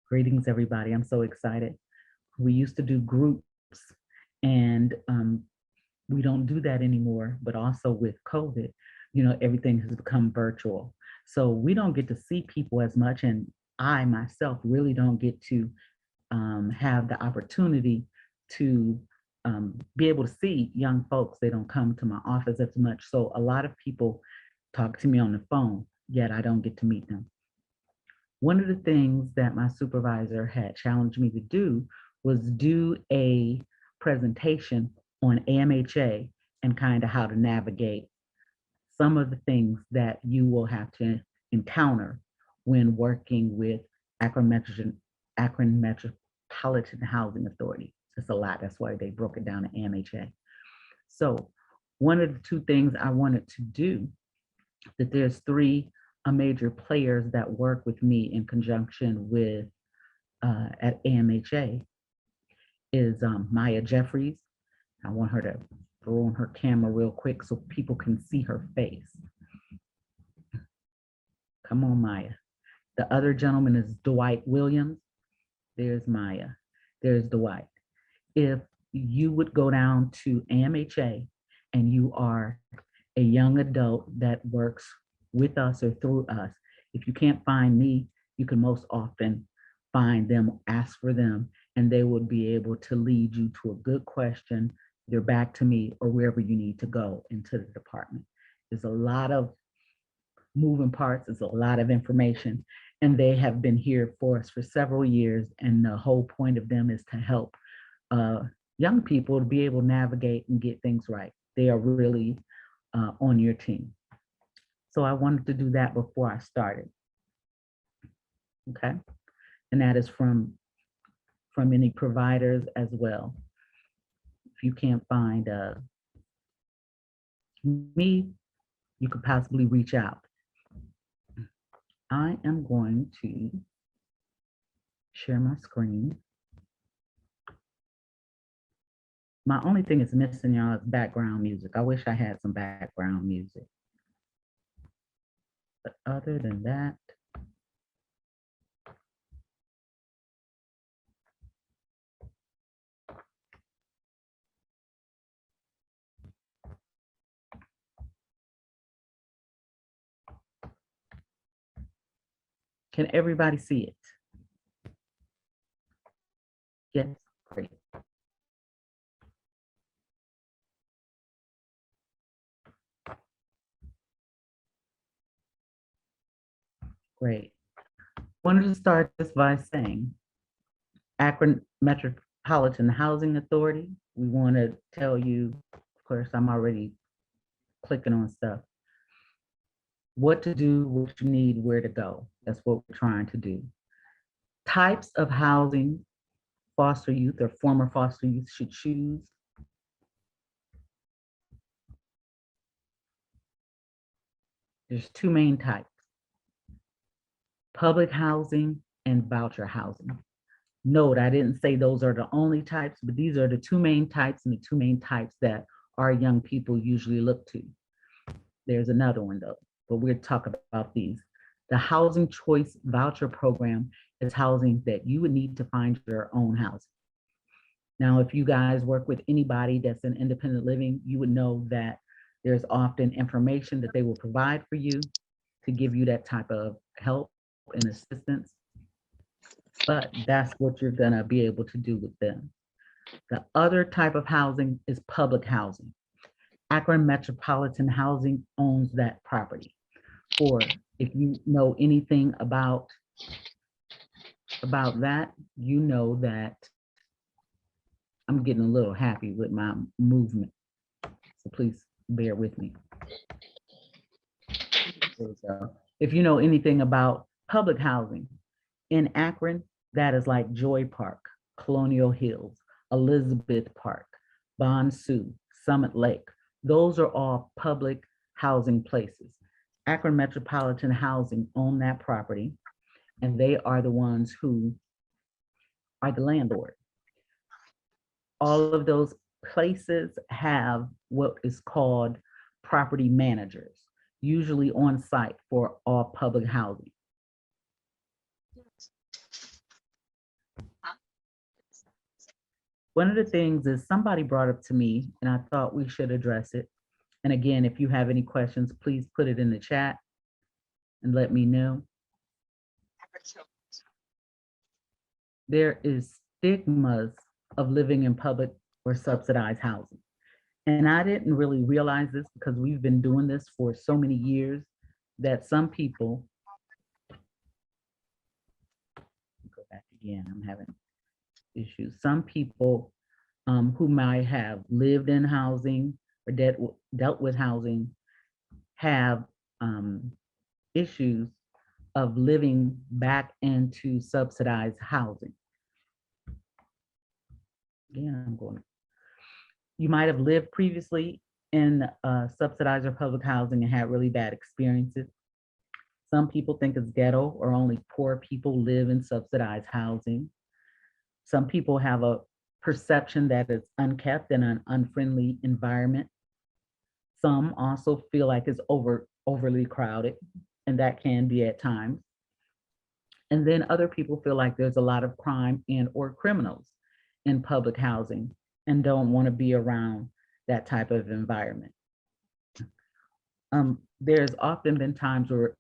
Greetings, everybody. I'm so excited. We used to do groups, and we don't do that anymore. But also with COVID, everything has become virtual. So we don't get to see people as much. And I myself really don't get to have the opportunity to be able to see young folks. They don't come to my office as much. So a lot of people talk to me on the phone, yet I don't get to meet them. One of the things that my supervisor had challenged me to do was do a presentation on AMHA and kind of how to navigate some of the things that you will have to encounter when working with Akron Metropolitan Housing Authority. It's a lot. That's why they broke it down to AMHA. So one of the two things I wanted to do, that there's three major players that work with me in conjunction with at AMHA, is Maya Jeffries. I want her to throw on her camera real quick so people can see her face. Come on, Maya. The other gentleman is Dwight Williams. There's Maya. There's Dwight. If you would go down to AMHA and you are a young adult that works with us or through us, if you can't find me, you can most often find them, ask for them, and they will be able to lead you to a good question, either back to me or wherever you need to go into the department. There's a lot of moving parts, there's a lot of information, and they have been here for us for several years, and the whole point of them is to help young people to be able to navigate and get things right. They are really on your team. So I wanted to do that before I started. Okay. And that is from any providers as well. If you can't find me, you could possibly reach out. I am going to share my screen. My only thing is missing, y'all, is background music. I wish I had some background music. But other than that, can everybody see it? Yes, great. Great. Wanted to start this by saying, Akron Metropolitan Housing Authority, we want to tell you, of course, I'm already clicking on stuff, what to do, what you need, where to go. That's what we're trying to do. Types of housing foster youth or former foster youth should choose. There's two main types: public housing and voucher housing. Note, I didn't say those are the only types, but these are the two main types and the two main types that our young people usually look to. There's another one though, but we'll talk about these. The Housing Choice Voucher Program is housing that you would need to find your own housing. Now, if you guys work with anybody that's in independent living, you would know that there's often information that they will provide for you to give you that type of help and assistance. But that's what you're gonna be able to do with them. The other type of housing is public housing. Akron Metropolitan Housing owns that property. Or if you know anything about that, you know that I'm getting a little happy with my movement. So please bear with me. If you know anything about public housing in Akron, that is like Joy Park, Colonial Hills, Elizabeth Park, Bonsu, Summit Lake. Those are all public housing places. Akron Metropolitan Housing own that property, and they are the ones who are the landlord. All of those places have what is called property managers, usually on site for all public housing. One of the things is somebody brought up to me, and I thought we should address it. And again, if you have any questions, please put it in the chat and let me know. There is stigmas of living in public or subsidized housing. And I didn't really realize this because we've been doing this for so many years that some people, go back again, I'm having issues. Some people who might have lived in housing or dealt with housing have issues of living back into subsidized housing. Again, I'm going. You might have lived previously in subsidized or public housing and had really bad experiences. Some people think it's ghetto or only poor people live in subsidized housing. Some people have a perception that it's unkept and an unfriendly environment. Some also feel like it's overly crowded, and that can be at times. And then other people feel like there's a lot of crime and or criminals in public housing and don't want to be around that type of environment. There's often been times where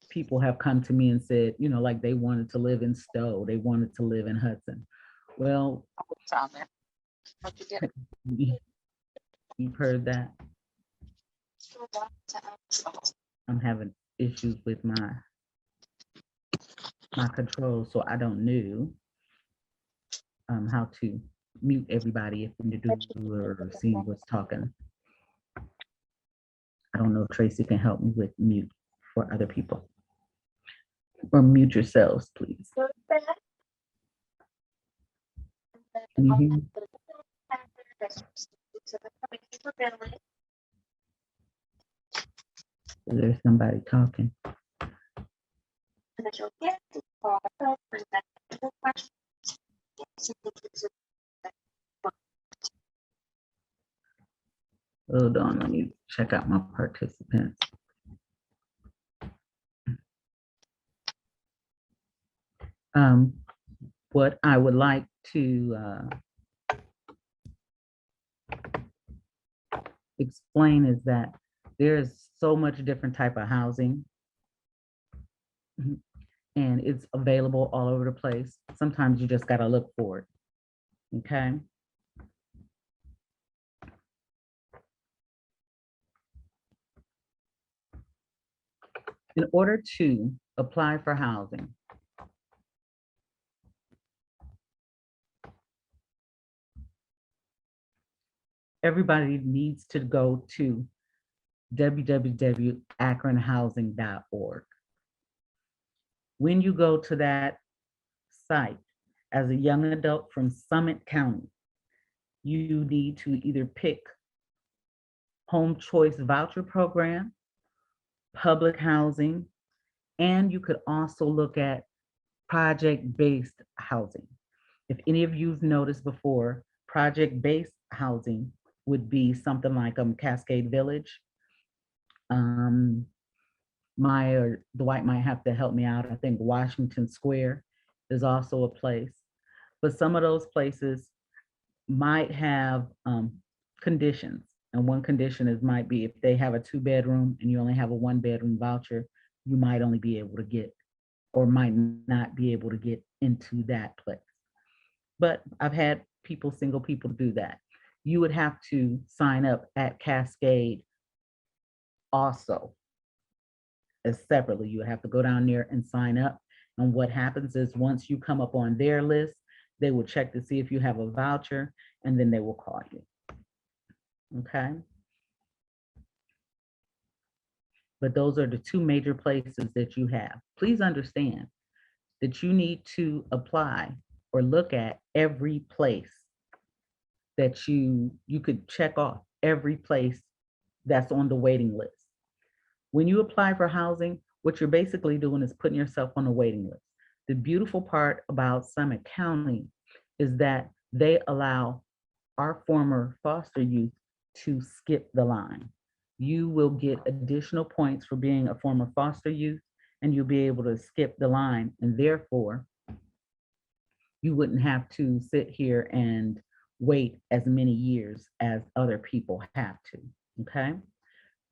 people have come to me and said, you know, like they wanted to live in Stowe, they wanted to live in Hudson. Well, you've heard that. I'm having issues with my control, so I don't know how to mute everybody if individual or seeing what's talking. I don't know if Tracy can help me with mute for other people. Or mute yourselves, please. Can you hear me? Is there somebody talking? Hold on, let me check out my participants. What I would like to explain is that there's so much different type of housing and it's available all over the place. Sometimes you just got to look for it. Okay. In order to apply for housing, everybody needs to go to www.akronhousing.org. When you go to that site as a young adult from Summit County, you need to either pick Home Choice Voucher Program, public housing, and you could also look at project-based housing. If any of you've noticed before, project-based housing would be something like Cascade Village. Maya or Dwight might have to help me out. I think Washington Square is also a place. But some of those places might have conditions. And one condition might be if they have a 2-bedroom and you only have a 1-bedroom voucher, you might only be able to get or might not be able to get into that place. But I've had single people do that. You would have to sign up at Cascade also as separately. You would have to go down there and sign up. And what happens is once you come up on their list, they will check to see if you have a voucher and then they will call you. Okay. But those are the two major places that you have. Please understand that you need to apply or look at every place that you could check off every place that's on the waiting list. When you apply for housing, what you're basically doing is putting yourself on a waiting list. The beautiful part about Summit County is that they allow our former foster youth to skip the line. You will get additional points for being a former foster youth, and you'll be able to skip the line, and therefore you wouldn't have to sit here and wait as many years as other people have to. Okay.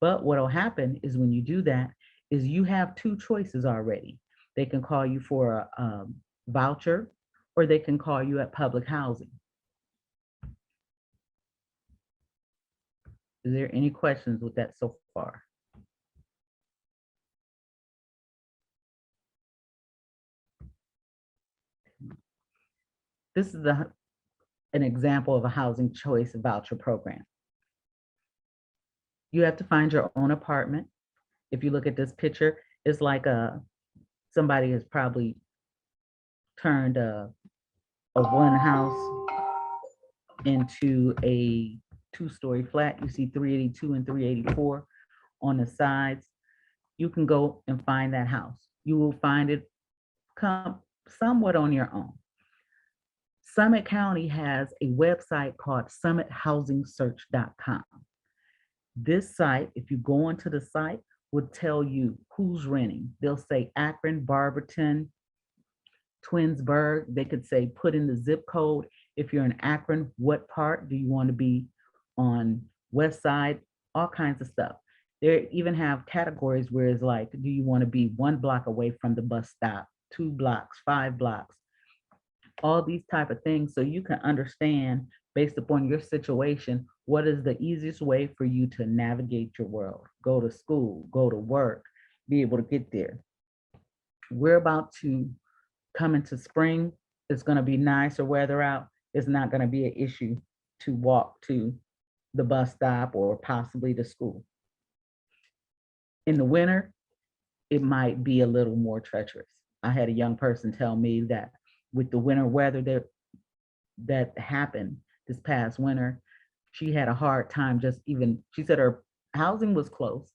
But what'll happen is when you do that, is you have two choices already. They can call you for a voucher, or they can call you at public housing. Is there any questions with that so far? This is an example of a housing choice voucher program. You have to find your own apartment. If you look at this picture, it's like somebody has probably turned a one house into a two-story flat. You see 382 and 384 on the sides. You can go and find that house. You will find it come somewhat on your own. Summit County has a website called summithousingsearch.com. This site, if you go onto the site, will tell you who's renting. They'll say Akron, Barberton, Twinsburg. They could say put in the zip code. If you're in Akron, what part do you want to be on? West side, all kinds of stuff. They even have categories where it's like, do you want to be 1 block away from the bus stop, 2 blocks, 5 blocks, all these type of things, so you can understand based upon your situation, what is the easiest way for you to navigate your world, go to school, go to work, be able to get there. We're about to come into spring. It's going to be nicer weather out. It's not going to be an issue to walk to the bus stop or possibly to school. In the winter, it might be a little more treacherous. I had a young person tell me that with the winter weather that happened this past winter, she had a hard time she said her housing was close,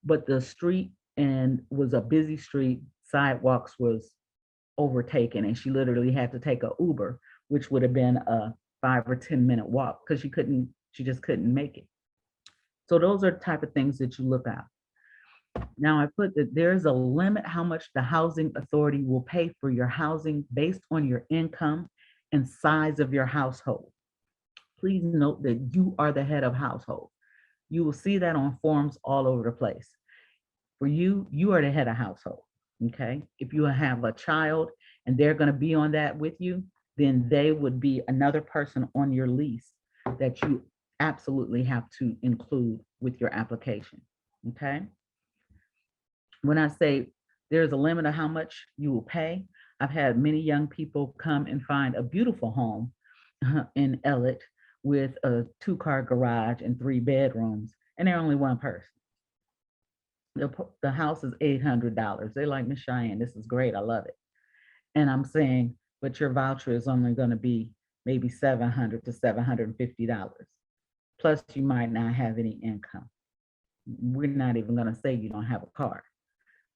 but the street and was a busy street, sidewalks was overtaken, and she literally had to take a Uber, which would have been a 5 or 10 minute walk because she just couldn't make it. So those are the type of things that you look at. Now I put that there's a limit how much the housing authority will pay for your housing based on your income and size of your household. Please note that you are the head of household. You will see that on forms all over the place. For you, you are the head of household. Okay. If you have a child and they're going to be on that with you, then they would be another person on your lease that you absolutely have to include with your application. Okay. When I say there's a limit of how much you will pay, I've had many young people come and find a beautiful home in Ellet with a 2-car garage and 3 bedrooms, and they're only one person. The house is $800. They're like, Miss Cheyenne, this is great. I love it. And I'm saying, but your voucher is only going to be maybe $700 to $750. Plus, you might not have any income. We're not even going to say you don't have a car.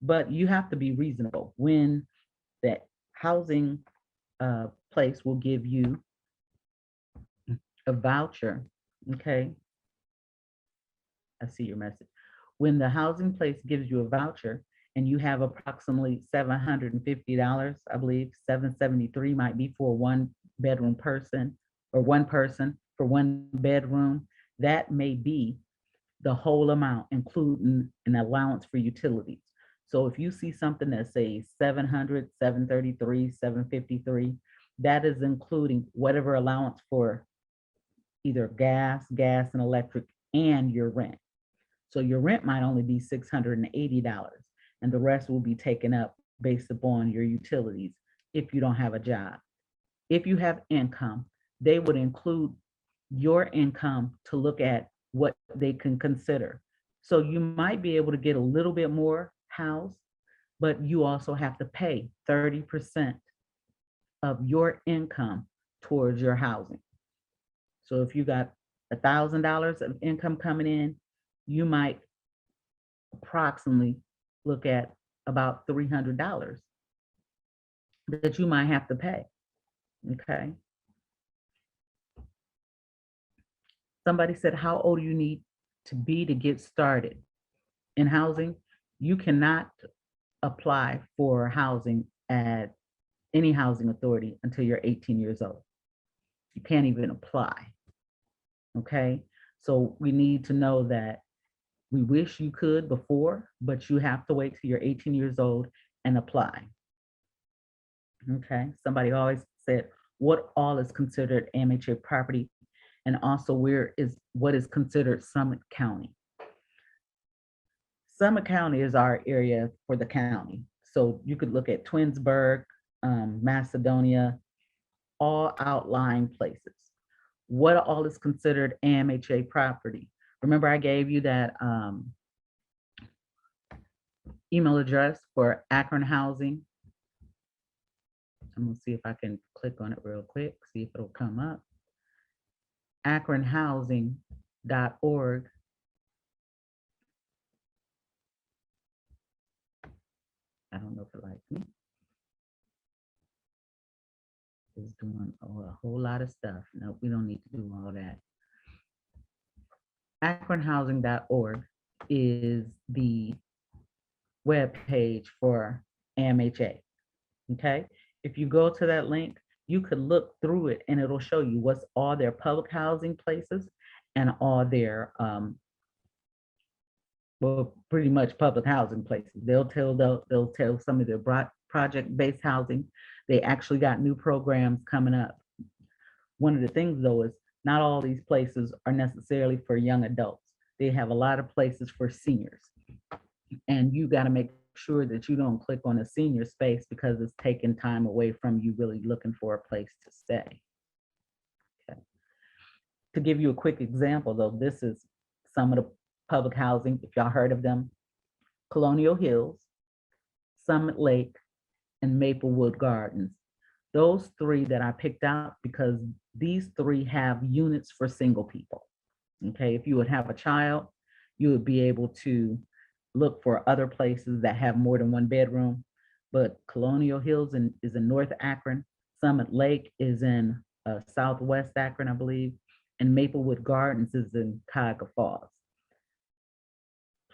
But you have to be reasonable. When that housing place will give you a voucher, okay? I see your message. When the housing place gives you a voucher and you have approximately $750, I believe $773 might be for one bedroom person, or one person for one bedroom, that may be the whole amount, including an allowance for utilities. So if you see something that says 700, 733, 753, that is including whatever allowance for either gas and electric, and your rent. So your rent might only be $680, and the rest will be taken up based upon your utilities if you don't have a job. If you have income, they would include your income to look at what they can consider. So you might be able to get a little bit more house, but you also have to pay 30% of your income towards your housing. So if you got $1,000 of income coming in, you might approximately look at about $300 that you might have to pay. Okay. Somebody said, how old do you need to be to get started in housing? You cannot apply for housing at any housing authority until you're 18 years old. You can't even apply. Okay. So we need to know that we wish you could before, but you have to wait till you're 18 years old and apply. Okay. Somebody always said, what all is considered AMHA property? And also what is considered Summit County? Summit County is our area for the county. So you could look at Twinsburg, Macedonia, all outlying places. What all is considered AMHA property? Remember I gave you that email address for Akron Housing. I'm gonna see if I can click on it real quick, see if it'll come up. akronhousing.org. I don't know if it likes me. It's doing a whole lot of stuff. No, we don't need to do all that. akronhousing.org is the web page for AMHA. Okay. If you go to that link, you could look through it and it'll show you what's all their public housing places and all their well, pretty much public housing places. They'll tell some of their project-based housing. They actually got new programs coming up. One of the things though is not all these places are necessarily for young adults. They have a lot of places for seniors. And you got to make sure that you don't click on a senior space because it's taking time away from you really looking for a place to stay. Okay. To give you a quick example though, this is some of the public housing, if y'all heard of them: Colonial Hills, Summit Lake, and Maplewood Gardens. Those three that I picked out because these three have units for single people. Okay, if you would have a child, you would be able to look for other places that have more than one bedroom. But Colonial Hills is in North Akron, Summit Lake is in Southwest Akron, I believe, and Maplewood Gardens is in Cuyahoga Falls.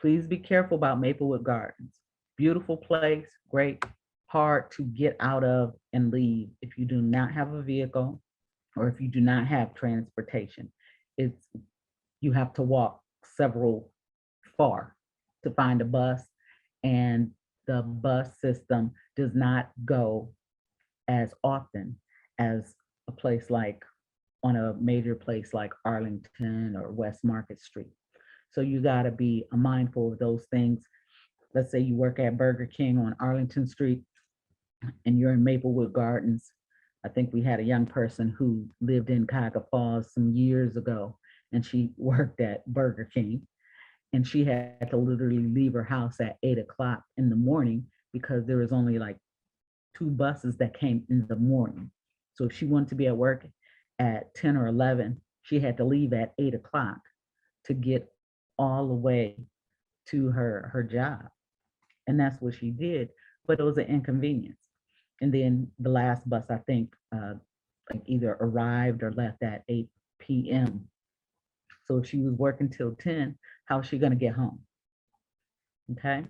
Please be careful about Maplewood Gardens. Beautiful place, great, hard to get out of and leave if you do not have a vehicle or if you do not have transportation. You have to walk far to find a bus, and the bus system does not go as often as a place like on a major place like Arlington or West Market Street. So you got to be mindful of those things. Let's say you work at Burger King on Arlington Street and you're in Maplewood Gardens. I think we had a young person who lived in Cuyahoga Falls some years ago, and she worked at Burger King, and she had to literally leave her house at 8 o'clock in the morning because there was only like 2 buses that came in the morning. So if she wanted to be at work at 10 or 11, she had to leave at 8 o'clock to get all the way to her job. And that's what she did, but it was an inconvenience. And then the last bus, I think, like either arrived or left at 8 p.m. So if she was working till 10, how is she going to get home? Okay.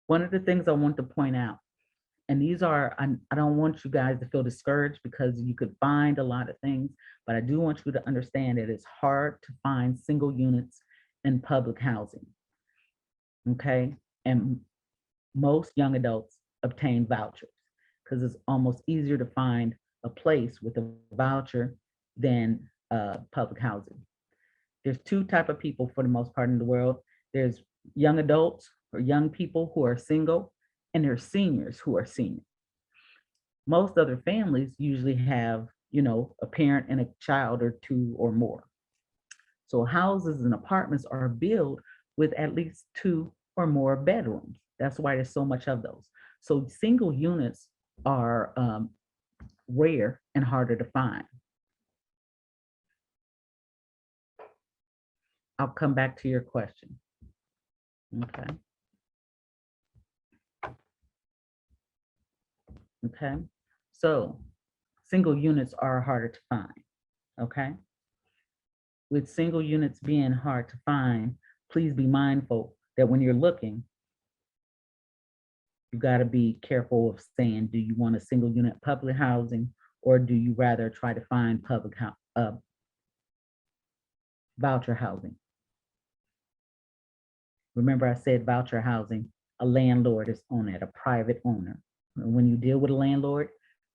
One of the things I want to point out, and these are, I don't want you guys to feel discouraged because you could find a lot of things, but I do want you to understand that it's hard to find single units in public housing. Okay. And most young adults obtain vouchers because it's almost easier to find a place with a voucher than public housing. There's 2 types of people for the most part in the world. There's young adults or young people who are single, and there's seniors who are senior. Most other families usually have, a parent and a child or 2 or more. So houses and apartments are built with at least 2 or more bedrooms. That's why there's so much of those. So single units are rare and harder to find. I'll come back to your question. Okay. Okay. So single units are harder to find. Okay. With single units being hard to find, please be mindful that when you're looking, you got to be careful of saying, do you want a single unit public housing or do you rather try to find voucher housing? Remember, I said voucher housing, a landlord is on it, a private owner. And when you deal with a landlord,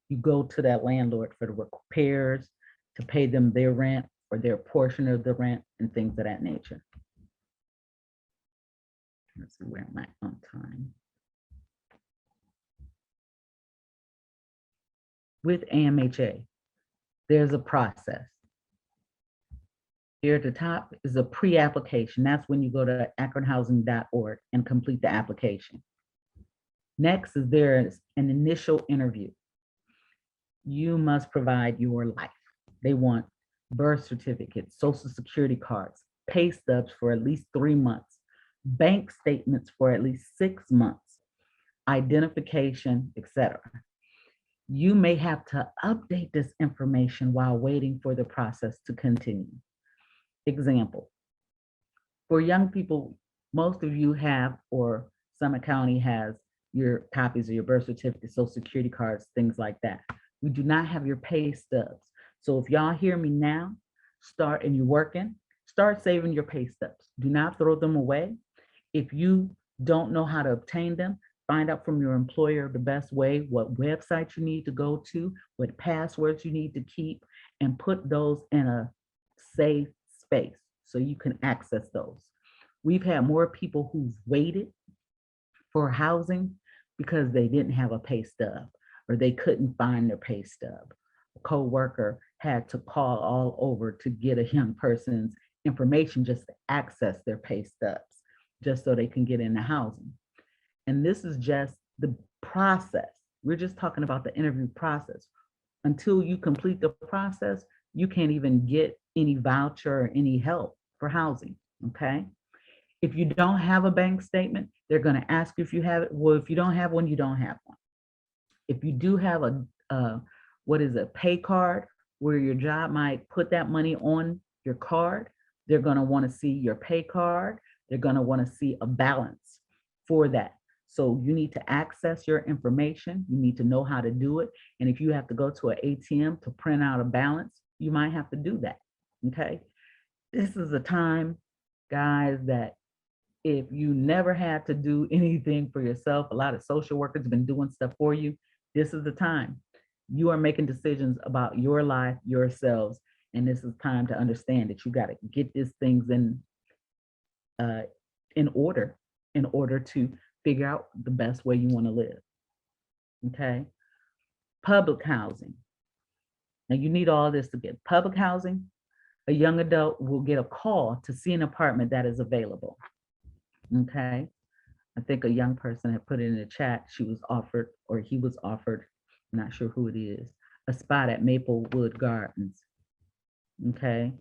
you go to that landlord for the repairs, to pay them their rent or their portion of the rent and things of that nature. Let's see, where am I on time? With AMHA, there's a process. Here at the top is a pre-application. That's when you go to akronhousing.org and complete the application. Next is there's an initial interview. You must provide your life. They want birth certificates, social security cards, pay stubs for at least 3 months, bank statements for at least 6 months, identification, etc. You may have to update this information while waiting for the process to continue. Example, for young people, most of you have, or Summit County has, your copies of your birth certificate, social security cards, things like that. We do not have your pay stubs. So if y'all hear me now, and you're working, start saving your pay stubs. Do not throw them away. If you don't know how to obtain them, find out from your employer the best way, what websites you need to go to, what passwords you need to keep, and put those in a safe space so you can access those. We've had more people who've waited for housing because they didn't have a pay stub or they couldn't find their pay stub. A co-worker had to call all over to get a young person's information just to access their pay stubs, just so they can get into housing. And this is just the process. We're just talking about the interview process. Until you complete the process, you can't even get any voucher or any help for housing, okay? If you don't have a bank statement, they're gonna ask you if you have it. Well, if you don't have one, you don't have one. If you do have a pay card, where your job might put that money on your card, they're gonna wanna see your pay card. They're gonna wanna see a balance for that. So you need to access your information. You need to know how to do it. And if you have to go to an ATM to print out a balance, you might have to do that, okay? This is a time, guys, that if you never had to do anything for yourself, a lot of social workers have been doing stuff for you. This is the time. You are making decisions about your life, yourselves, and this is time to understand that you got to get these things in order to figure out the best way you want to live. Okay. Public housing. Now you need all this to get public housing. A young adult will get a call to see an apartment that is available. Okay. I think a young person had put it in the chat. She was offered, or he was offered, I'm not sure who it is, a spot at Maplewood Gardens. Okay.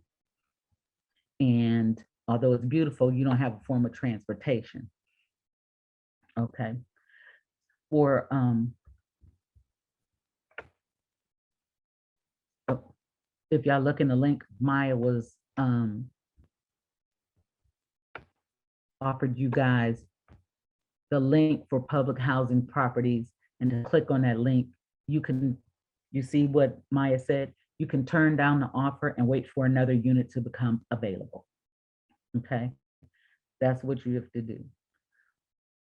And although it's beautiful, you don't have a form of transportation. Okay. For if y'all look in the link, Maya was offered you guys the link for public housing properties, and to click on that link, you see what Maya said? You can turn down the offer and wait for another unit to become available. Okay, that's what you have to do.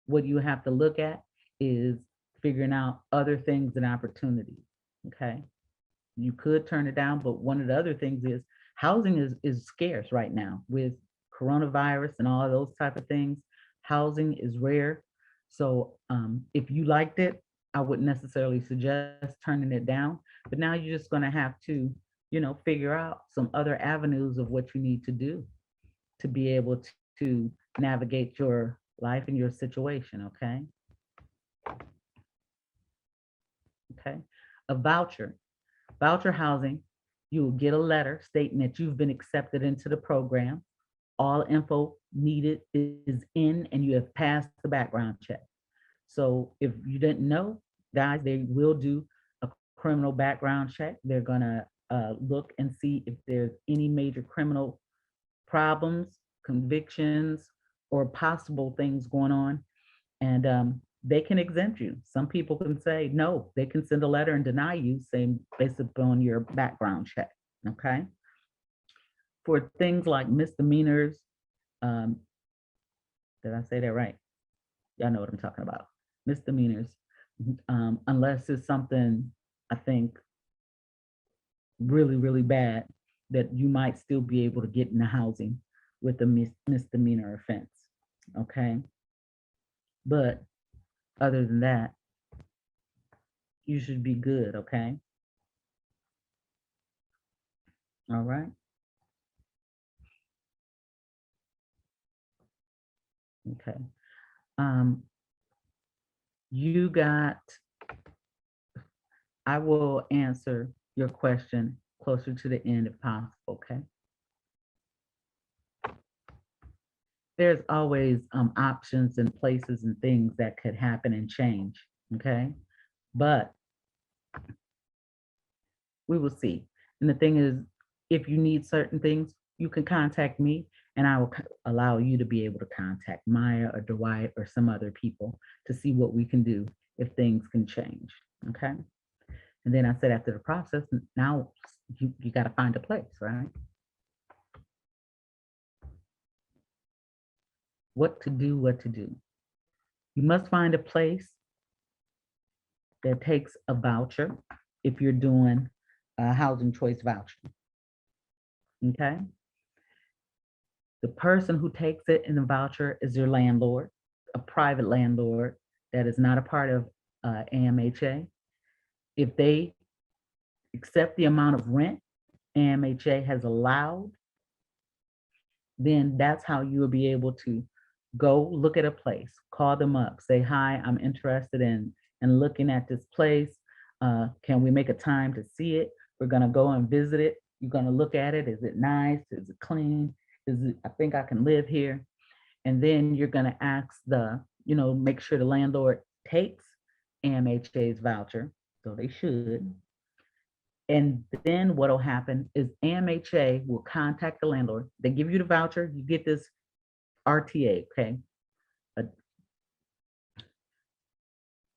What you have to look at is figuring out other things and opportunities. Okay, you could turn it down, but one of the other things is housing is scarce right now with coronavirus and all of those type of things. Housing is rare. So if you liked it, I wouldn't necessarily suggest turning it down, but now you're just gonna have to, figure out some other avenues of what you need to do to be able to navigate your life and your situation, okay? Okay, a voucher housing, you will get a letter stating that you've been accepted into the program. All info needed is in and you have passed the background check. So if you didn't know, guys, they will do a criminal background check. They're gonna look and see if there's any major criminal problems, convictions, or possible things going on. And they can exempt you. Some people can say no, they can send a letter and deny you, saying based upon your background check. Okay. For things like misdemeanors, um, did I say that right? Y'all know what I'm talking about. Misdemeanors, unless it's something I think really, really bad, that you might still be able to get into housing with a misdemeanor offense. Okay. But other than that, you should be good. Okay. All right. Okay. Um, you got, I will answer your question closer to the end if possible. Okay. There's always options and places and things that could happen and change. Okay. But we will see. And the thing is, if you need certain things, you can contact me and I will allow you to be able to contact Maya or Dwight or some other people to see what we can do if things can change. Okay. And then I said, after the process, now you got to find a place, right? What to do, what to do. You must find a place that takes a voucher if you're doing a housing choice voucher. Okay. The person who takes it in the voucher is your landlord, a private landlord that is not a part of AMHA. If they accept the amount of rent AMHA has allowed, then that's how you will be able to go look at a place, call them up, say, hi, I'm interested in looking at this place. Can we make a time to see it? We're gonna go and visit it. You're gonna look at it. Is it nice? Is it clean? Is it, I think I can live here. And then you're gonna ask make sure the landlord takes AMHA's voucher. So they should. And then what'll happen is AMHA will contact the landlord. They give you the voucher, you get this RTA, okay?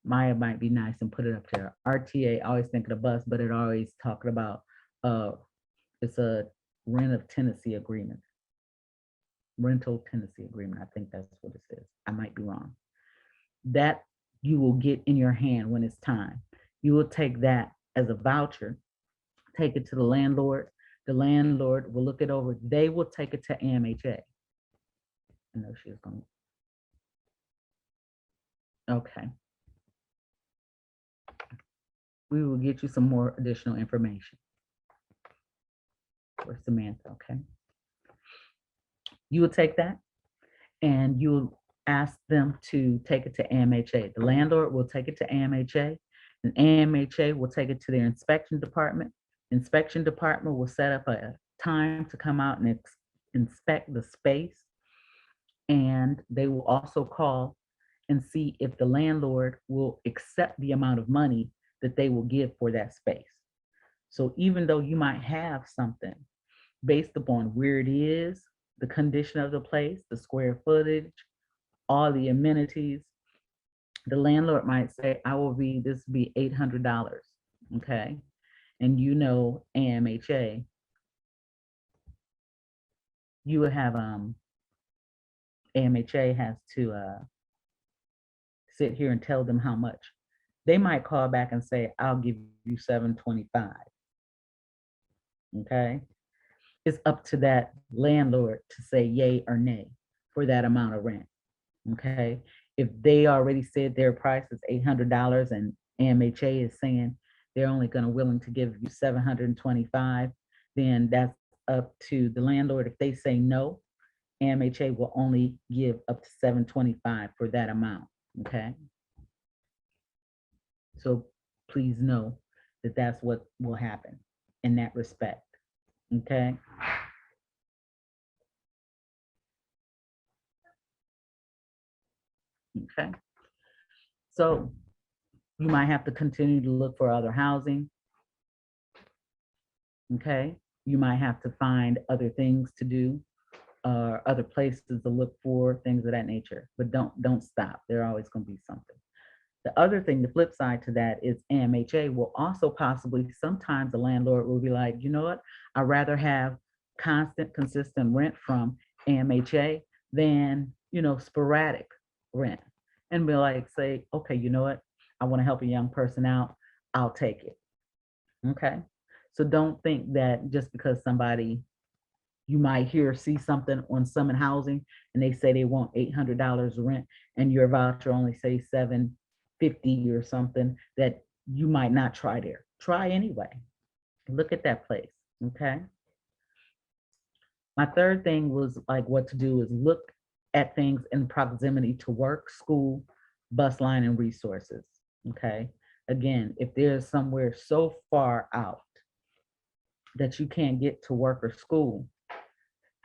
Maya might be nice and put it up there. RTA, I always think of the bus, but it always talking about it's a rent of tenancy agreement. Rental tenancy agreement. I think that's what it says. I might be wrong. That you will get in your hand when it's time. You will take that as a voucher, take it to the landlord. The landlord will look it over. They will take it to AMHA. I know she was going to. Okay. We will get you some more additional information. For Samantha, okay? You will take that and you'll ask them to take it to AMHA. The landlord will take it to AMHA and AMHA will take it to their inspection department. Inspection department will set up a time to come out and inspect the space. And they will also call and see if the landlord will accept the amount of money that they will give for that space. So even though you might have something based upon where it is, the condition of the place, the square footage, all the amenities, the landlord might say, this will be $800, okay? And AMHA, you would have, AMHA has to sit here and tell them how much. They might call back and say, I'll give you $725, okay? It's up to that landlord to say yay or nay for that amount of rent, okay? If they already said their price is $800 and AMHA is saying they're only willing to give you $725, then that's up to the landlord. If they say no, AMHA will only give up to $725 for that amount, okay? So please know that that's what will happen in that respect, okay? Okay. So you might have to continue to look for other housing. Okay. You might have to find other things to do, other places to look for, things of that nature. But don't stop. There's always going to be something. The other thing, the flip side to that is AMHA will also possibly, sometimes the landlord will be like, you know what, I'd rather have constant, consistent rent from AMHA than, sporadic rent. And be like, say, okay, you know what, I want to help a young person out, I'll take it. Okay. So don't think that just because somebody, you might hear, see something on Summit Housing and they say they want $800 rent and your voucher only say 750 or something, that you might not try there. Try anyway. Look at that place. Okay. My third thing was like what to do is look at things in proximity to work, school, bus line, and resources. Okay. Again, if there's somewhere so far out that you can't get to work or school,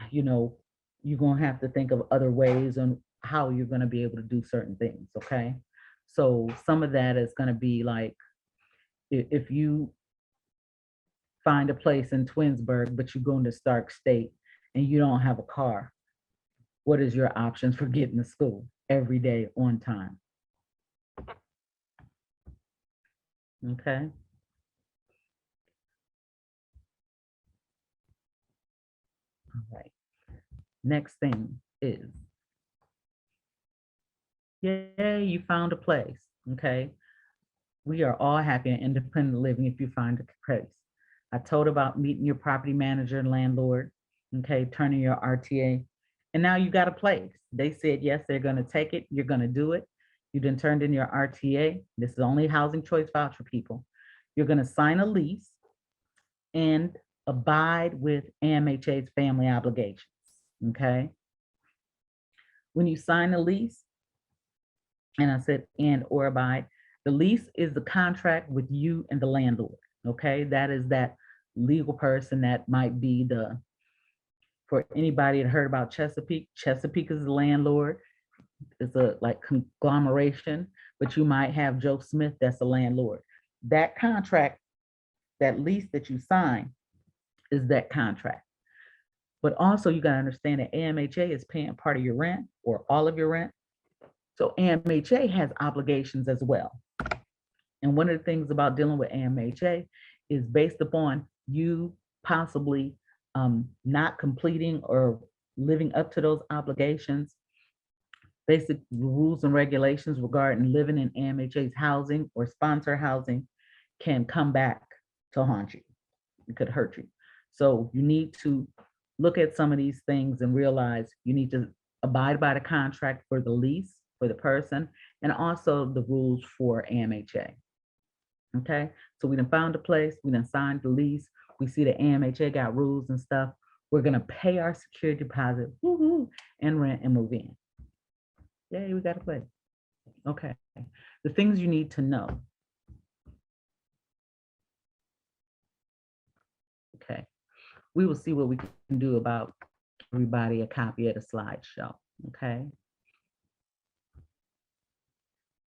you know, you're going to have to think of other ways on how you're going to be able to do certain things. Okay. So some of that is going to be like, if you find a place in Twinsburg, but you go into Stark State and you don't have a car, what is your options for getting to school every day on time? Okay. All right. Next thing is, yay, you found a place. Okay. We are all happy and independent living if you find a place. I told about meeting your property manager and landlord, okay, turning your RTA, and now you got a place. They said yes, they're going to take it. You're going to do it. You then turned in your RTA. This is only housing choice voucher people. You're going to sign a lease and abide with AMHA's family obligations, okay? When you sign a lease, and I said and or abide, the lease is the contract with you and the landlord, okay? That is that legal person that might be the, for anybody that heard about Chesapeake, Chesapeake is the landlord. It's a like conglomeration, but you might have Joe Smith that's the landlord. That contract, that lease that you sign is that contract. But also you gotta understand that AMHA is paying part of your rent or all of your rent. So AMHA has obligations as well. And one of the things about dealing with AMHA is based upon you possibly not completing or living up to those obligations. Basic rules and regulations regarding living in AMHA's housing or sponsor housing can come back to haunt you. It could hurt you. So you need to look at some of these things and realize you need to abide by the contract for the lease for the person and also the rules for AMHA. Okay, so we done found a place, we done signed the lease, we see the AMHA got rules and stuff. We're gonna pay our security deposit, woo-hoo, and rent and move in. Yay, we got a place. Okay, the things you need to know. Okay, we will see what we can do about everybody a copy of the slideshow. Okay,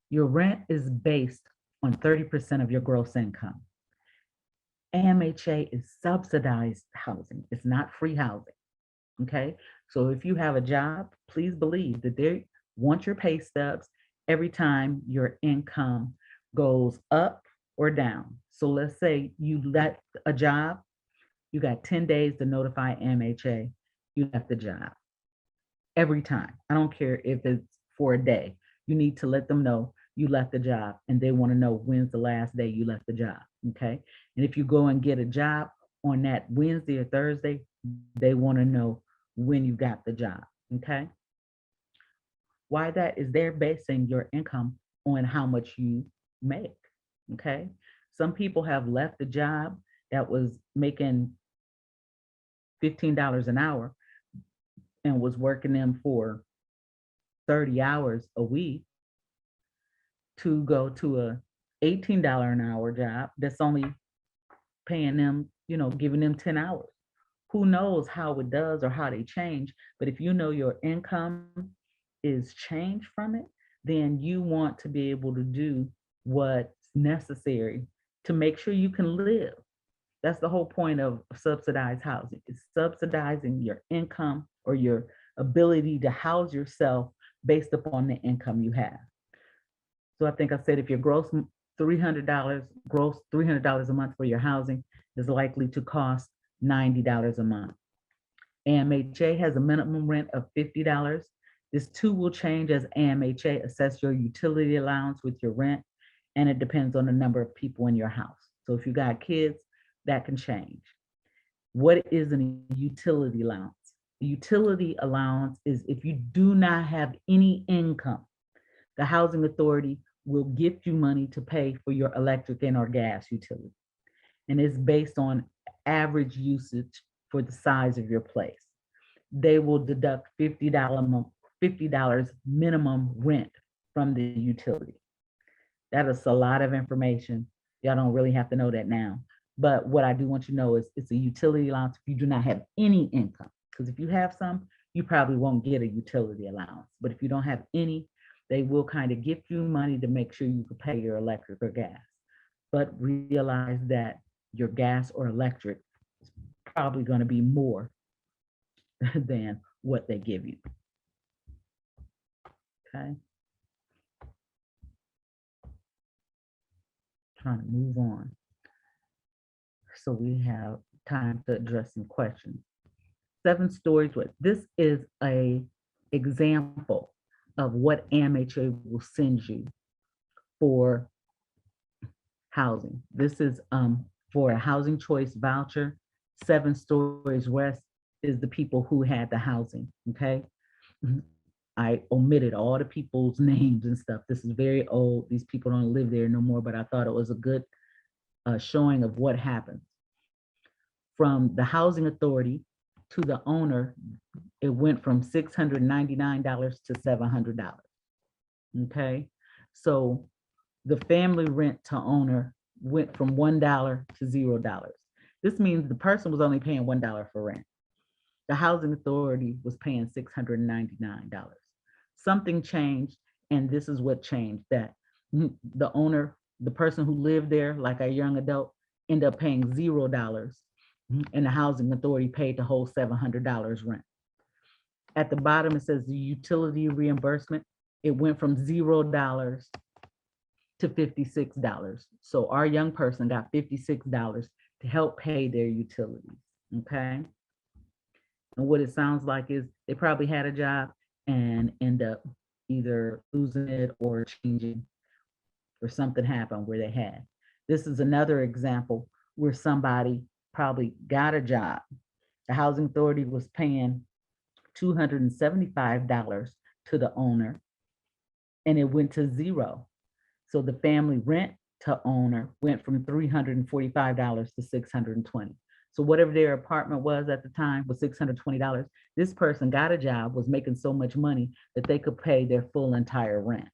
your rent is based on 30% of your gross income. AMHA is subsidized housing. It's not free housing. Okay. So if you have a job, please believe that they want your pay stubs every time your income goes up or down. So let's say you left a job, you got 10 days to notify AMHA you left the job. Every time. I don't care if it's for a day. You need to let them know you left the job and they want to know when's the last day you left the job. Okay. And if you go and get a job on that Wednesday or Thursday, they want to know when you got the job. Okay. Why that is they're basing your income on how much you make. Okay. Some people have left a job that was making $15 an hour and was working them for 30 hours a week to go to a $18 an hour job that's only paying them, giving them 10 hours. Who knows how it does or how they change, but if you know your income is changed from it, then you want to be able to do what's necessary to make sure you can live. That's the whole point of subsidized housing. It's subsidizing your income or your ability to house yourself based upon the income you have. So I think I said if your gross $300 a month for your housing is likely to cost $90 a month. AMHA has a minimum rent of $50. This too will change as AMHA assess your utility allowance with your rent, and it depends on the number of people in your house. So if you got kids, that can change. What is a utility allowance? The utility allowance is if you do not have any income, the housing authority will gift you money to pay for your electric and or gas utility. And it's based on average usage for the size of your place. They will deduct $50 minimum rent from the utility. That is a lot of information. Y'all don't really have to know that now. But what I do want you to know is it's a utility allowance if you do not have any income. Because if you have some, you probably won't get a utility allowance. But if you don't have any, they will kind of give you money to make sure you can pay your electric or gas. But realize that your gas or electric is probably going to be more than what they give you. Okay. Trying to move on. So we have time to address some questions. 7 stories with this is a example of what AMHA will send you for housing. This is for a housing choice voucher. 7 stories west is the people who had the housing. Okay. I omitted all the people's names and stuff. This is very old. These people don't live there no more, but I thought it was a good showing of what happens. From the housing authority to the owner, it went from $699 to $700. Okay. So the family rent to owner went from $1 to $0. This means the person was only paying $1 for rent. The housing authority was paying $699. Something changed, and this is what changed, that the owner, the person who lived there, like a young adult, ended up paying $0, and the housing authority paid the whole $700 rent. At the bottom, it says the utility reimbursement. It went from $0 to $56. So our young person got $56 to help pay their utilities, okay? And what it sounds like is they probably had a job and end up either losing it or changing, or something happened where they had. This is another example where somebody probably got a job. The housing authority was paying $275 to the owner, and it went to $0. So the family rent to owner went from $345 to $620. So whatever their apartment was at the time was $620. This person got a job, was making so much money that they could pay their full entire rent.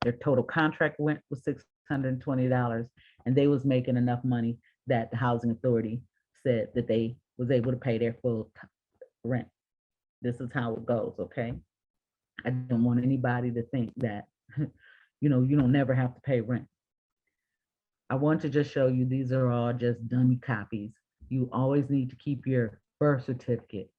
Their total contract rent was $620, and they was making enough money that the housing authority said that they was able to pay their full rent. This is how it goes, okay? I don't want anybody to think that, you don't never have to pay rent. I want to just show you these are all just dummy copies. You always need to keep your birth certificate,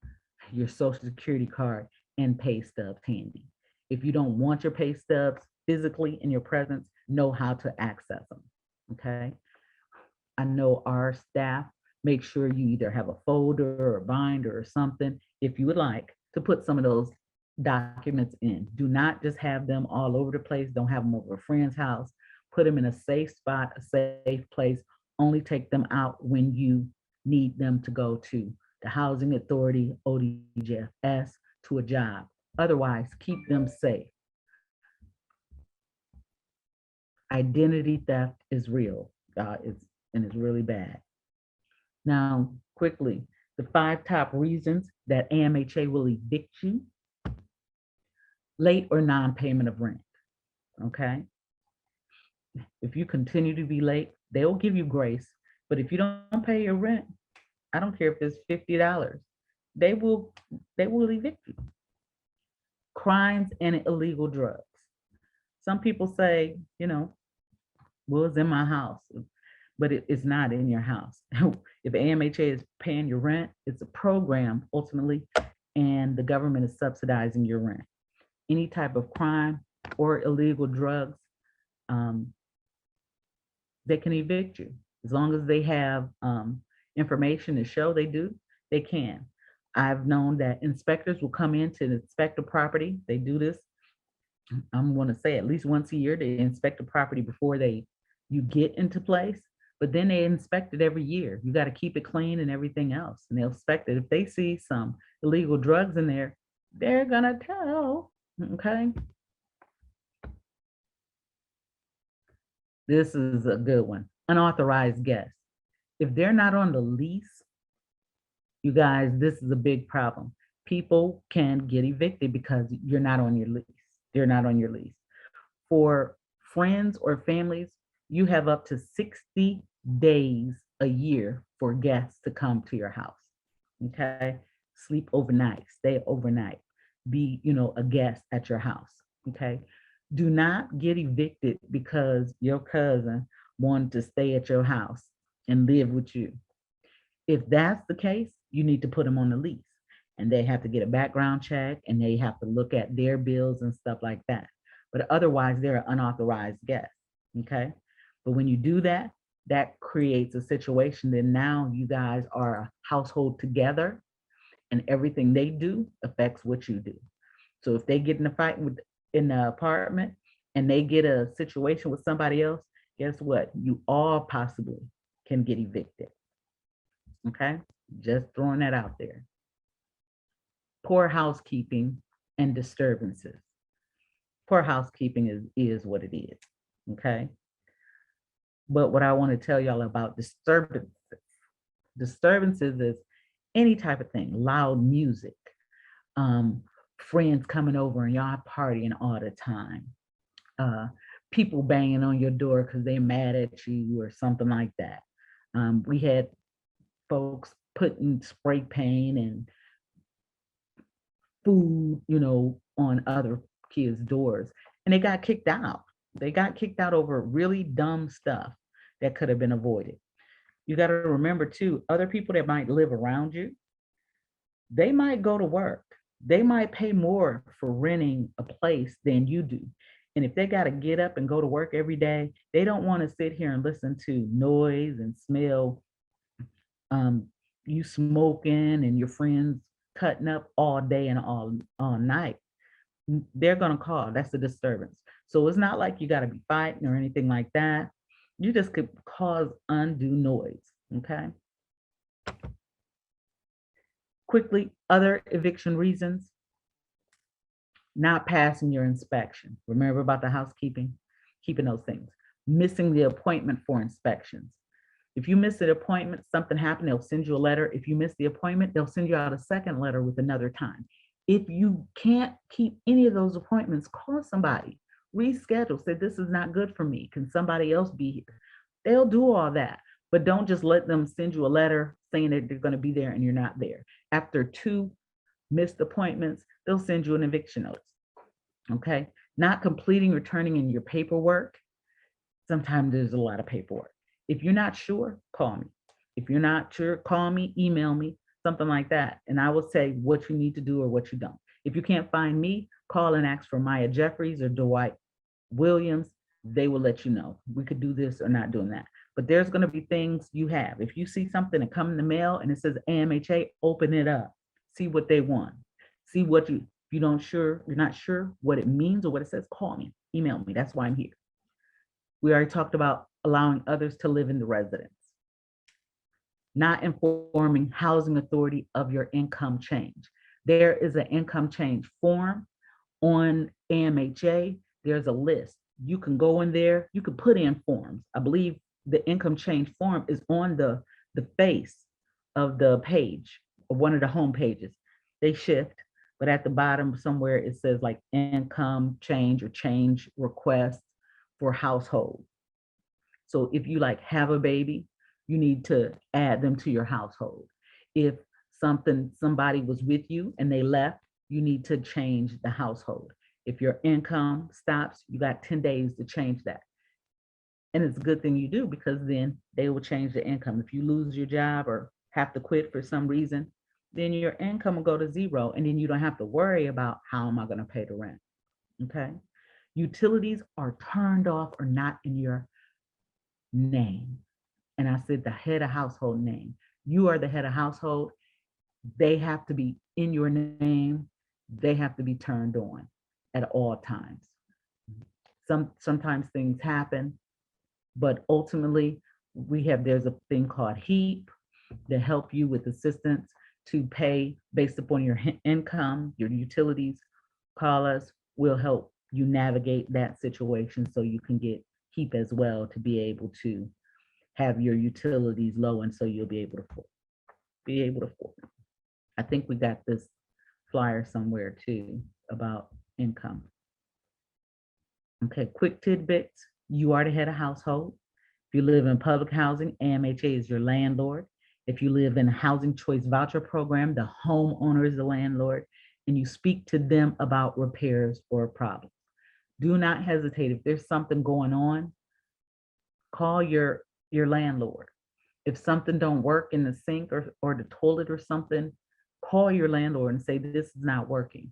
your social security card, and pay stubs handy. If you don't want your pay stubs physically in your presence, know how to access them, okay? I know our staff make sure you either have a folder or a binder or something, if you would like, to put some of those documents in. Do not just have them all over the place. Don't have them over a friend's house. Put them in a safe spot, a safe place. Only take them out when you need them to go to the housing authority, ODJFS, to a job. Otherwise, keep them safe. Identity theft is real, and it's really bad. Now, quickly, the 5 top reasons that AMHA will evict you: late or non-payment of rent, okay? If you continue to be late, they'll give you grace, but if you don't pay your rent, I don't care if it's $50, they will evict you. Crimes and illegal drugs. Some people say, well, it's in my house, but it's not in your house. If AMHA is paying your rent, it's a program ultimately, and the government is subsidizing your rent. Any type of crime or illegal drugs, um, they can evict you. As long as they have information to show they do, they can. I've known that inspectors will come in to inspect the property. They do this, I'm going to say at least once a year. They inspect the property before you get into place, but then they inspect it every year. You got to keep it clean and everything else. And they'll inspect it. If they see some illegal drugs in there, they're going to tell. Okay. This is a good one. Unauthorized guests. If they're not on the lease, you guys, this is a big problem. People can get evicted because you're not on your lease. They're not on your lease. For friends or families, you have up to 60 days a year for guests to come to your house. Okay. Sleep overnight, stay overnight, be, a guest at your house. Okay. Do not get evicted because your cousin wanted to stay at your house and live with you. If that's the case, you need to put them on the lease, and they have to get a background check and they have to look at their bills and stuff like that. But otherwise, they're an unauthorized guest. Okay. But when you do that, that creates a situation that now you guys are a household together and everything they do affects what you do. So if they get in a fight in the apartment and they get a situation with somebody else, guess what? You all possibly can get evicted. Okay. Just throwing that out there. Poor housekeeping and disturbances. Poor housekeeping is what it is. Okay. But what I want to tell y'all about disturbances is any type of thing, loud music, friends coming over and y'all partying all the time, people banging on your door because they're mad at you or something like that. We had folks putting spray paint and food, on other kids' doors, and they got kicked out. They got kicked out over really dumb stuff that could have been avoided. You got to remember too, other people that might live around you, they might go to work. They might pay more for renting a place than you do. And if they got to get up and go to work every day, they don't want to sit here and listen to noise and smell you smoking and your friends cutting up all day and all night. They're going to call. That's a disturbance. So it's not like you got to be fighting or anything like that. You just could cause undue noise. Okay. Quickly, other eviction reasons: not passing your inspection. Remember about the housekeeping, keeping those things. Missing the appointment for inspections. If you miss an appointment, something happened, they'll send you a letter. If you miss the appointment, they'll send you out a second letter with another time. If you can't keep any of those appointments, call somebody, reschedule, say, this is not good for me. Can somebody else be here? They'll do all that, but don't just let them send you a letter saying that they're going to be there and you're not there. After 2 missed appointments, they'll send you an eviction notice. Okay. Not completing or turning in your paperwork. Sometimes there's a lot of paperwork. If you're not sure, call me. If you're not sure, call me, email me, something like that. And I will say what you need to do or what you don't. If you can't find me, call and ask for Maya Jeffries or Dwight Williams. They will let you know. We could do this or not doing that. But there's going to be things you have. If you see something that come in the mail and it says AMHA, open it up. See what they want. See what if you're not sure what it means or what it says, call me, email me. That's why I'm here. We already talked about allowing others to live in the residence. Not informing housing authority of your income change. There is an income change form on AMHA. There's a list. You can go in there, you can put in forms. I believe the income change form is on the face of the page, or one of the home pages. They shift, but at the bottom somewhere it says like income change or change request for household. So if you have a baby, you need to add them to your household. If somebody was with you and they left, you need to change the household. If your income stops, you got 10 days to change that. And it's a good thing you do, because then they will change the income. If you lose your job or have to quit for some reason, then your income will go to zero, and then you don't have to worry about how am I going to pay the rent. Okay. Utilities are turned off or not in your name. And I said the head of household name. You are the head of household. They have to be in your name. They have to be turned on at all times. Sometimes things happen, but ultimately there's a thing called HEAP that help you with assistance to pay based upon your income, your utilities. Call us. We'll help you navigate that situation so you can get HEAP as well to be able to have your utilities low, and so you'll be able to afford. I think we got this flyer somewhere too about income. Okay, quick tidbits. You are the head of household. If you live in public housing, AMHA is your landlord. If you live in a housing choice voucher program, the homeowner is the landlord, and you speak to them about repairs or problems. Do not hesitate. If there's something going on, call your landlord. If something don't work in the sink or the toilet or something, call your landlord and say, this is not working.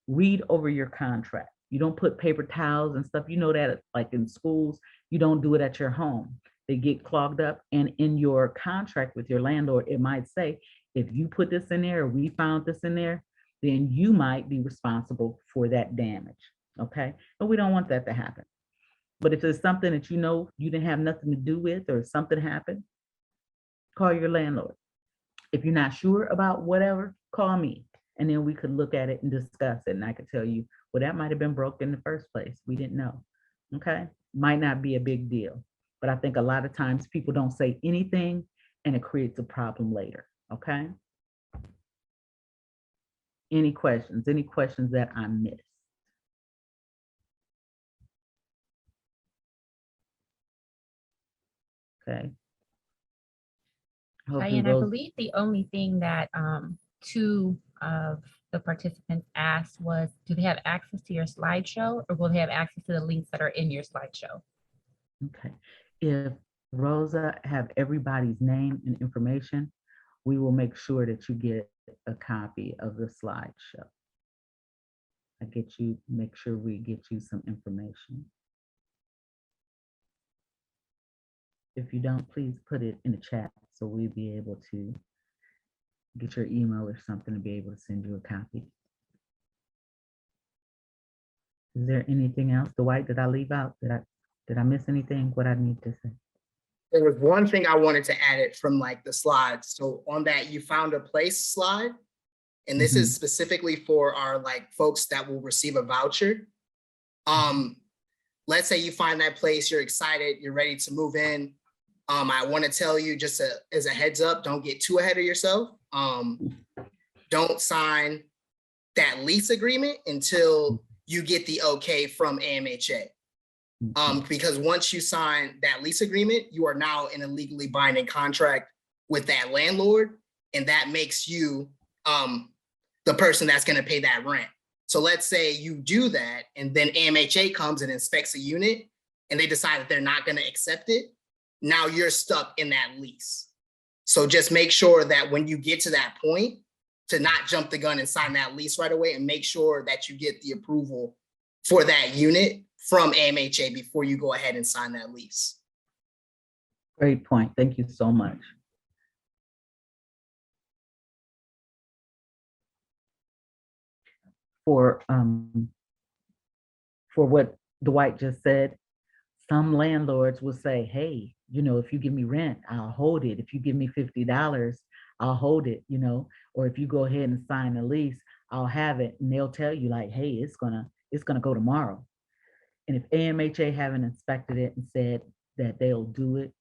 Read over your contract. You don't put paper towels and stuff. You know that like in schools, you don't do it at your home. They get clogged up. And in your contract with your landlord, it might say, if you put this in there, or we found this in there, then you might be responsible for that damage. Okay. But we don't want that to happen. But if there's something that you know you didn't have nothing to do with, or something happened, call your landlord. If you're not sure about whatever, call me. And then we could look at it and discuss it. And I could tell you, well, that might have been broke in the first place. We didn't know. Okay. Might not be a big deal. But I think a lot of times people don't say anything and it creates a problem later. Okay. Any questions? Any questions that I missed? Okay. Diane, I believe the only thing that two of the participants asked was, do they have access to your slideshow, or will they have access to the links that are in your slideshow? Okay. If Rosa have everybody's name and information, we will make sure that you get a copy of the slideshow. Make sure we get you some information. If you don't, please put it in the chat so we'll be able to get your email or something to be able to send you a copy. Is there anything else? Dwight, did I leave out? Did I miss anything? What I need to say? There was one thing I wanted to add it from like the slides. So on that, you found a place slide, and this is specifically for our like folks that will receive a voucher. Let's say you find that place, you're excited, you're ready to move in. I want to tell you just as a heads up, don't get too ahead of yourself. Don't sign that lease agreement until you get the okay from AMHA. Because once you sign that lease agreement, you are now in a legally binding contract with that landlord, and that makes you the person that's going to pay that rent. So let's say you do that, and then AMHA comes and inspects a unit, and they decide that they're not going to accept it. Now you're stuck in that lease. So just make sure that when you get to that point, to not jump the gun and sign that lease right away, and make sure that you get the approval for that unit from AMHA before you go ahead and sign that lease. Great point. Thank you so much. For what Dwight just said, some landlords will say, hey, if you give me rent, I'll hold it. If you give me $50, I'll hold it, or if you go ahead and sign a lease, I'll have it. And they'll tell you like, hey, it's gonna go tomorrow. And if AMHA haven't inspected it and said that they'll do it,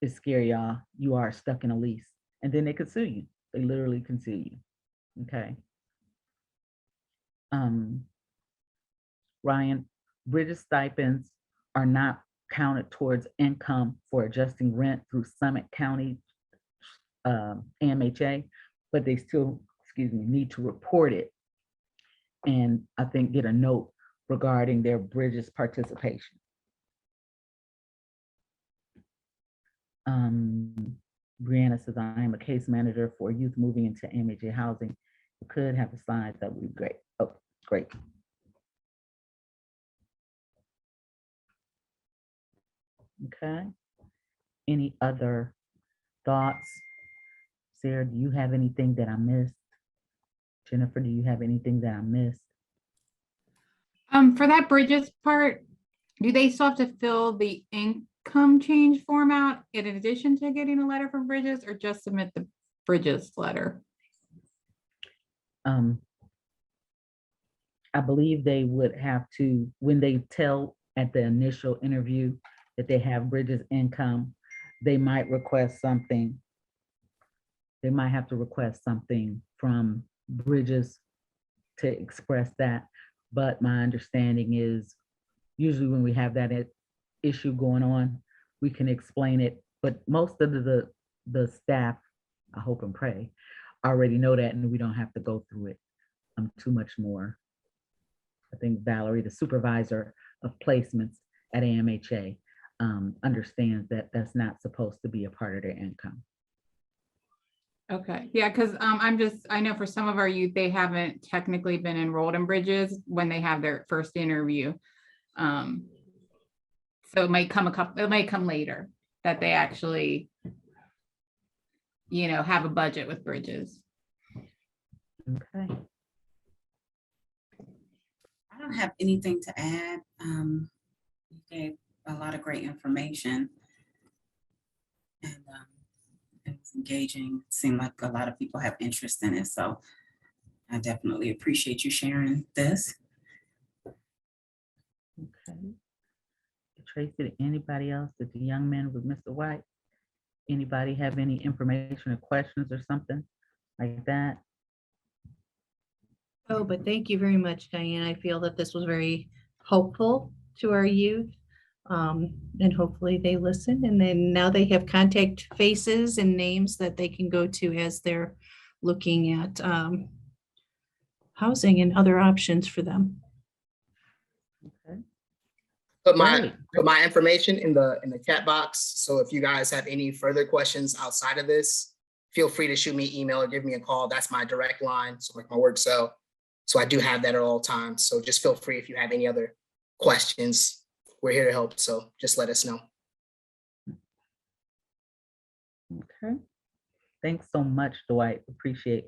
it's scary, y'all. You are stuck in a lease. And then they could sue you. They literally can sue you. Okay. Ryan, Bridges stipends are not counted towards income for adjusting rent through Summit County AMHA, but they still, need to report it. And I think get a note regarding their Bridges participation. Brianna says, I am a case manager for youth moving into AMHA housing. You could have the slides, that would be great. Oh, great. Okay. Any other thoughts? Sarah, do you have anything that I missed? Jennifer, do you have anything that I missed? For that bridges part, do they still have to fill the income change form out in addition to getting a letter from Bridges, or just submit the Bridges letter? I believe they would have to, when they tell at the initial interview that they have Bridges income, they might request something. They might have to request something from Bridges to express that. But my understanding is usually when we have that issue going on, we can explain it. But most of the staff, I hope and pray, already know that, and we don't have to go through it too much more. I think Valerie, the supervisor of placements at AMHA, understands that that's not supposed to be a part of their income. Okay, yeah, because I know for some of our youth, they haven't technically been enrolled in Bridges when they have their first interview. So it might come later that they actually, have a budget with Bridges. Okay. I don't have anything to add. You gave a lot of great information, and it was engaging. It seemed like a lot of people have interest in it, so I definitely appreciate you sharing this. Okay. Tracy, did anybody else, did the young man with Mr. White, anybody have any information or questions or something like that? Oh, but thank you very much, Diane. I feel that this was very hopeful to our youth. And hopefully they listen, and then now they have contact faces and names that they can go to as they're looking at housing and other options for them. Okay. Put Great. my information in the chat box. So if you guys have any further questions outside of this, feel free to shoot me an email or give me a call. That's my direct line. So like my work cell. So I do have that at all times. So just feel free if you have any other questions. We're here to help. So just let us know. Okay. Thanks so much, Dwight. Appreciate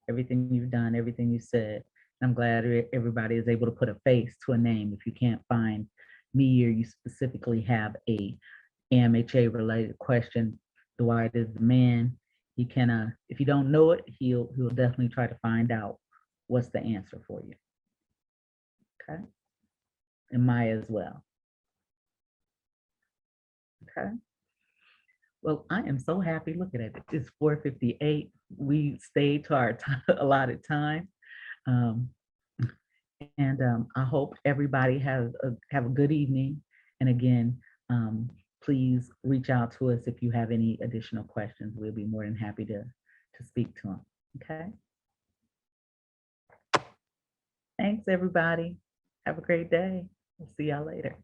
everything you've done, everything you said. I'm glad everybody is able to put a face to a name. If you can't find me or you specifically have a AMHA related question, Dwight is the man. He can, if you don't know it, he'll definitely try to find out what's the answer for you. Okay. And Maya as well. Okay. Well, I am so happy. Look at it. It's 4:58. We stayed to our allotted time. I hope everybody have a good evening. And again, please reach out to us if you have any additional questions. We'll be more than happy to speak to them. Okay. Thanks, everybody. Have a great day. We'll see y'all later.